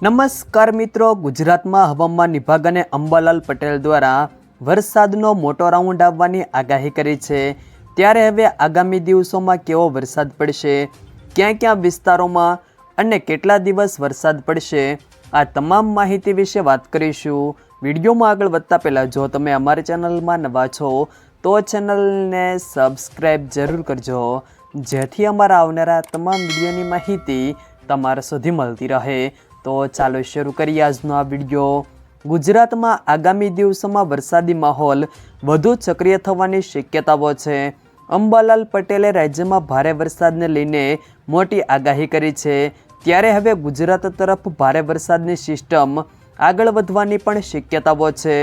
નમસ્કાર મિત્રો, ગુજરાતમાં હવામાન વિભાગ અને અંબાલાલ પટેલ દ્વારા વરસાદનો મોટો રાઉન્ડ આવવાની આગાહી કરી છે। ત્યારે હવે આગામી દિવસોમાં કેવો વરસાદ પડશે, ક્યાં ક્યાં વિસ્તારોમાં અને કેટલા દિવસ વરસાદ પડશે, આ તમામ માહિતી વિશે વાત કરીશું। વિડીયોમાં આગળ વધતા પહેલાં જો તમે અમારી ચેનલમાં નવા છો તો ચેનલને સબસ્ક્રાઈબ જરૂર કરજો, જેથી અમારા આવનારા તમામ વિડીયોની માહિતી તમારા સુધી મળતી રહે। તો ચાલો શરૂ કરીએ આજનો આ વિડીયો। ગુજરાતમાં આગામી દિવસોમાં વરસાદી માહોલ વધુ સક્રિય થવાની શક્યતાઓ છે। અંબાલાલ પટેલે રાજ્યમાં ભારે વરસાદને લઈને મોટી આગાહી કરી છે। ત્યારે હવે ગુજરાત તરફ ભારે વરસાદની સિસ્ટમ આગળ વધવાની પણ શક્યતાઓ છે।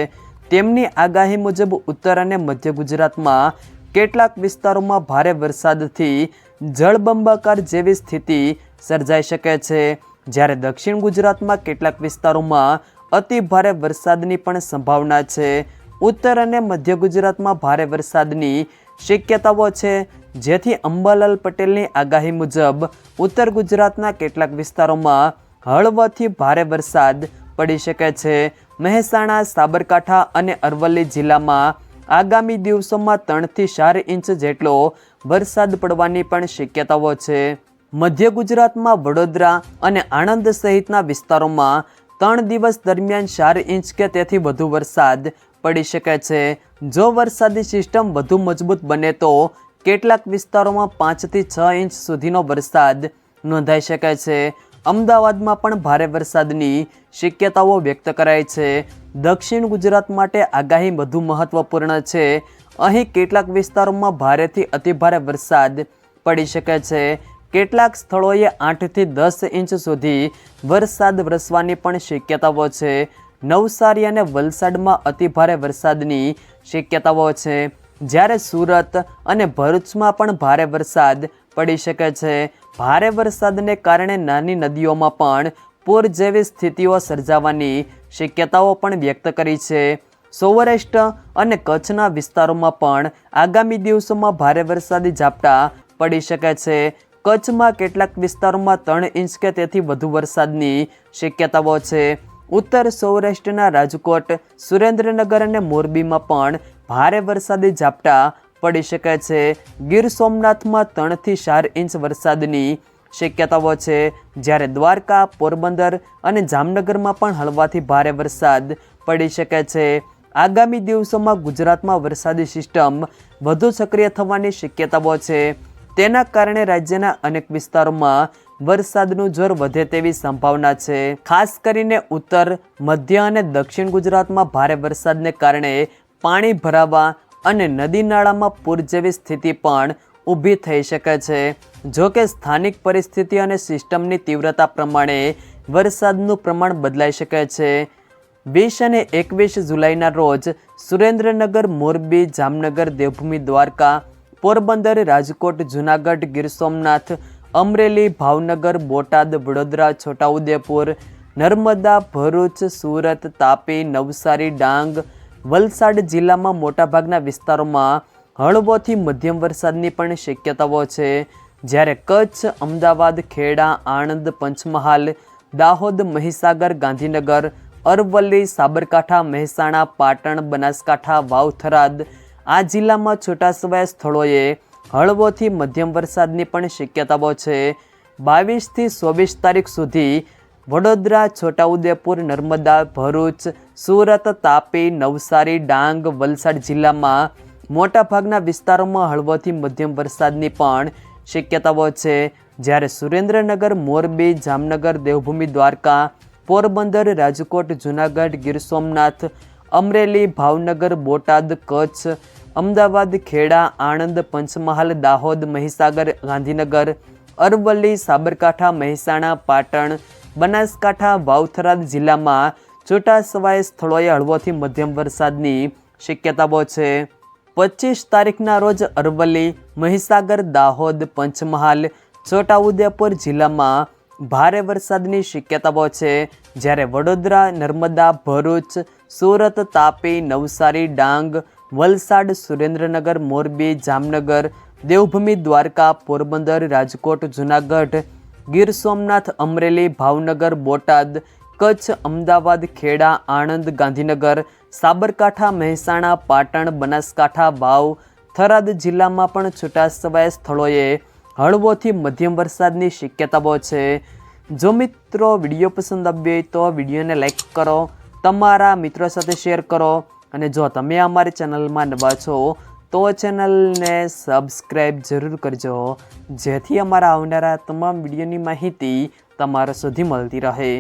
તેમની આગાહી મુજબ ઉત્તર અને મધ્ય ગુજરાતમાં કેટલાક વિસ્તારોમાં ભારે વરસાદથી જળબંબાકાર જેવી સ્થિતિ સર્જાઈ શકે છે, જ્યારે દક્ષિણ ગુજરાતમાં કેટલાક વિસ્તારોમાં અતિ ભારે વરસાદની પણ સંભાવના છે। ઉત્તર અને મધ્ય ગુજરાતમાં ભારે વરસાદની શક્યતાઓ છે, જેથી અંબાલાલ પટેલની આગાહી મુજબ ઉત્તર ગુજરાતના કેટલાક વિસ્તારોમાં હળવાથી ભારે વરસાદ પડી શકે છે। મહેસાણા, સાબરકાંઠા અને અરવલ્લી જિલ્લામાં આગામી દિવસોમાં 3 થી 4 ઇંચ જેટલો વરસાદ પડવાની પણ શક્યતાઓ છે। મધ્ય ગુજરાતમાં વડોદરા અને આણંદ સહિતના વિસ્તારોમાં 3 દિવસ દરમિયાન 4 ઇંચ કે તેથી વધુ વરસાદ પડી શકે છે। જો વરસાદી સિસ્ટમ વધુ મજબૂત બને તો કેટલાક વિસ્તારોમાં 5 થી 6 ઇંચ સુધીનો વરસાદ નોંધાઈ શકે છે। અમદાવાદમાં પણ ભારે વરસાદની શક્યતાઓ વ્યક્ત કરાઈ છે। દક્ષિણ ગુજરાત માટે આગાહી વધુ મહત્વપૂર્ણ છે। અહીં કેટલાક વિસ્તારોમાં ભારેથી અતિભારે વરસાદ પડી શકે છે। કેટલાક સ્થળોએ 8 થી 10 ઇંચ સુધી વરસાદ વરસવાની પણ શક્યતાઓ છે। નવસારી અને વલસાડમાં અતિભારે વરસાદની શક્યતાઓ છે, જ્યારે સુરત અને ભરૂચમાં પણ ભારે વરસાદ પડી શકે છે। ભારે વરસાદને કારણે નાની નદીઓમાં પણ પૂર જેવી સ્થિતિઓ સર્જાવાની શક્યતાઓ પણ વ્યક્ત કરી છે। સૌરાષ્ટ્ર અને કચ્છના વિસ્તારોમાં પણ આગામી દિવસોમાં ભારે વરસાદી ઝાપટા પડી શકે છે। કચ્છમાં કેટલાક વિસ્તારોમાં 3 ઇંચ કે તેથી વધુ વરસાદની શક્યતાઓ છે। ઉત્તર સૌરાષ્ટ્રના રાજકોટ, સુરેન્દ્રનગર અને મોરબીમાં પણ ભારે વરસાદી ઝાપટા પડી શકે છે। ગીર સોમનાથમાં 3 થી 4 ઇંચ વરસાદની શક્યતાઓ છે, જ્યારે દ્વારકા, પોરબંદર અને જામનગરમાં પણ હળવાથી ભારે વરસાદ પડી શકે છે। આગામી દિવસોમાં ગુજરાતમાં વરસાદી સિસ્ટમ વધુ સક્રિય થવાની શક્યતાઓ છે। તેના કારણે રાજ્યના અનેક વિસ્તારોમાં વરસાદનું જોર વધે તેવી સંભાવના છે। ખાસ કરીને ઉત્તર, મધ્ય અને દક્ષિણ ગુજરાતમાં ભારે વરસાદને કારણે પાણી ભરાવા અને નદી નાળામાં પૂર જેવી સ્થિતિ પણ ઊભી થઈ શકે છે। જો કે સ્થાનિક પરિસ્થિતિ અને સિસ્ટમની તીવ્રતા પ્રમાણે વરસાદનું પ્રમાણ બદલાઈ શકે છે। 20 અને 21 જુલાઈના રોજ સુરેન્દ્રનગર, મોરબી, જામનગર, દેવભૂમિ દ્વારકા, પોરબંદર, રાજકોટ, જૂનાગઢ, ગીર સોમનાથ, અમરેલી, ભાવનગર, બોટાદ, વડોદરા, છોટાઉદેપુર, નર્મદા, ભરૂચ, સુરત, તાપી, નવસારી, ડાંગ, વલસાડ જિલ્લામાં મોટાભાગના વિસ્તારોમાં હળવોથી મધ્યમ વરસાદની પણ શક્યતાઓ છે, જ્યારે કચ્છ, અમદાવાદ, ખેડા, આણંદ, પંચમહાલ, દાહોદ, મહીસાગર, ગાંધીનગર, અરવલ્લી, સાબરકાંઠા, મહેસાણા, પાટણ, બનાસકાંઠા, વાવ-થરાદ આ જિલ્લામાં છૂટાછવાયા સ્થળોએ હળવોથી મધ્યમ વરસાદની પણ શક્યતાઓ છે। 22 થી 24 તારીખ સુધી વડોદરા, છોટાઉદેપુર, નર્મદા, ભરૂચ, સુરત, તાપી, નવસારી, ડાંગ, વલસાડ જિલ્લામાં મોટાભાગના વિસ્તારોમાં હળવોથી મધ્યમ વરસાદની પણ શક્યતાઓ છે, જ્યારે સુરેન્દ્રનગર, મોરબી, જામનગર, દેવભૂમિ દ્વારકા, પોરબંદર, રાજકોટ, જૂનાગઢ, ગીર સોમનાથ, અમરેલી, ભાવનગર, બોટાદ, કચ્છ, અમદાવાદ, ખેડા, આણંદ, પંચમહાલ, દાહોદ, મહીસાગર, ગાંધીનગર, અરવલ્લી, સાબરકાંઠા, મહેસાણા, પાટણ, બનાસકાંઠા, વાવ-થરાદ જિલ્લામાં છૂટાછવાયા સ્થળોએ હળવોથી મધ્યમ વરસાદની શક્યતાઓ છે। 25 તારીખના રોજ અરવલ્લી, મહીસાગર, દાહોદ, પંચમહાલ, છોટાઉદેપુર જિલ્લામાં ભારે વરસાદની શક્યતાઓ છે, જ્યારે વડોદરા, નર્મદા, ભરૂચ, સુરત, તાપી, નવસારી, ડાંગ, વલસાડ, સુરેન્દ્રનગર, મોરબી, જામનગર, દેવભૂમિ દ્વારકા, પોરબંદર, રાજકોટ, જૂનાગઢ, ગીર સોમનાથ, અમરેલી, ભાવનગર, બોટાદ, કચ્છ, અમદાવાદ, ખેડા, આણંદ, ગાંધીનગર, સાબરકાંઠા, મહેસાણા, પાટણ, બનાસકાંઠા, વાવ, થરાદ જિલ્લામાં પણ છૂટાછવાયા સ્થળોએ હળવોથી મધ્યમ વરસાદની શક્યતાઓ છે. જો મિત્રો વિડીયો પસંદ આવ્યો હોય તો વિડીયોને લાઈક કરો, તમારા મિત્રો સાથે શેર કરો અને જો તમે અમારી ચેનલમાં નવા છો તો ચેનલને સબસ્ક્રાઈબ જરૂર કરજો, જેથી અમારા આવનારા તમામ વિડીયોની માહિતી તમારા સુધી મળતી રહે.